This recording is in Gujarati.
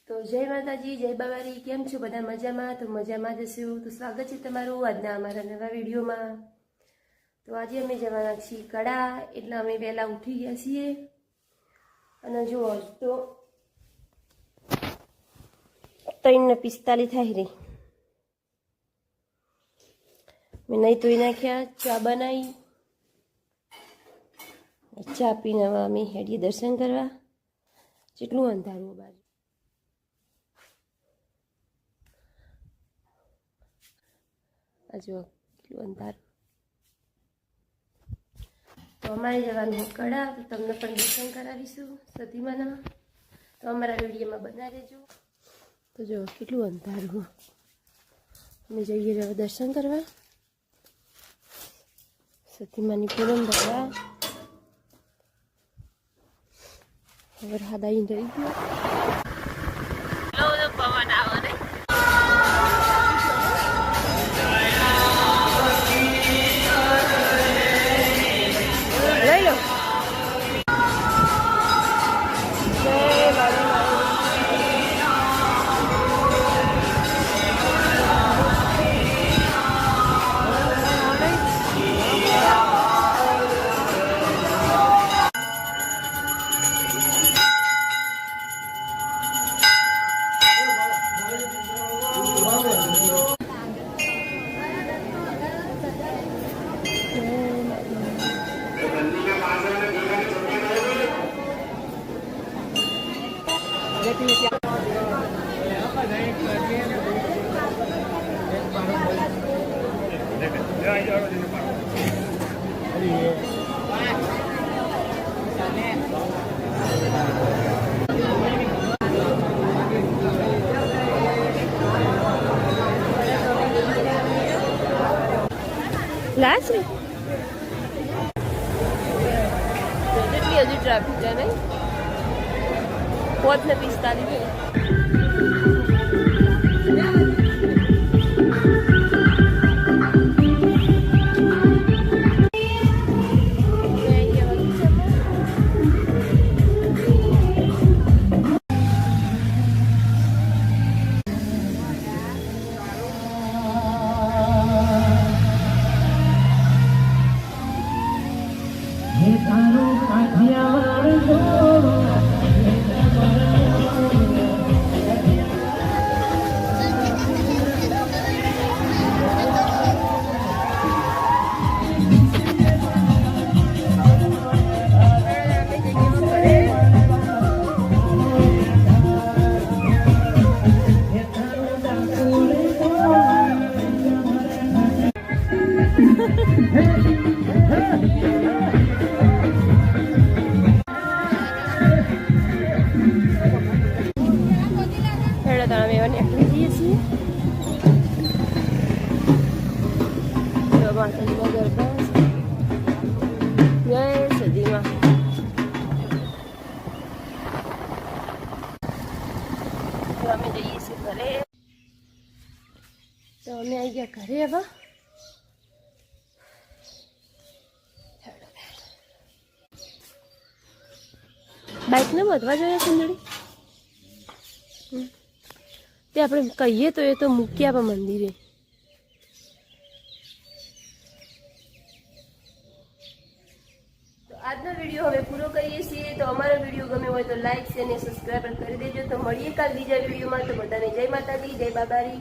તો જય માતાજી, જય બાબારી. કેમ છો બધા? મજામાં? તો મજામાં જ હશો. તો સ્વાગત છે તમારું આજના અમારા નવા વિડીયોમાં. તો આજે અમે જવાના છીએ કડા, એટલે અમે વહેલા ઉઠી ગયા છીએ. અને જો તો 3:45 થાય રહી. મેં નહીં ધોઈ નાખ્યા, ચા બનાવી, ચા પીને અમે હેડીએ દર્શન કરવા. જેટલું અંધારું બાજુ જો કેટલું અંધારું. તો અમારે જવાનું કડા, તો તમને પણ દર્શન કરાવીશું સતીમાના. તો અમારા વિડીયોમાં બના રહેજો. તો જો કેટલું અંધારું. અમે જઈએ હવે દર્શન કરવા સતીમાની પૂનમ ભરવા. વરસાદ આવીને રહી ગયો. પવન આવો ને લાસ્ટ કેટલી હજુ ટ્રાફિક છે નહીં? 5:45. અમે જઈએ છીએ ઘરે. તો અમે આવી ગયા ઘરે. હવે બાઇક ને વધવા જોઈએ સુંદરી. તે આપણે કહીએ તો એ તો મૂકી આપે મંદિરે. આજનો વિડીયો હવે પૂરો કરીએ છીએ. તો અમારો વિડીયો ગમે હોય તો લાઈક, શેર અને સબસ્ક્રાઈબ કરી દેજો. તો મળીએ કાલ બીજા વિડીયોમાં. તો બધાને જય માતાજી, જય બાબારી.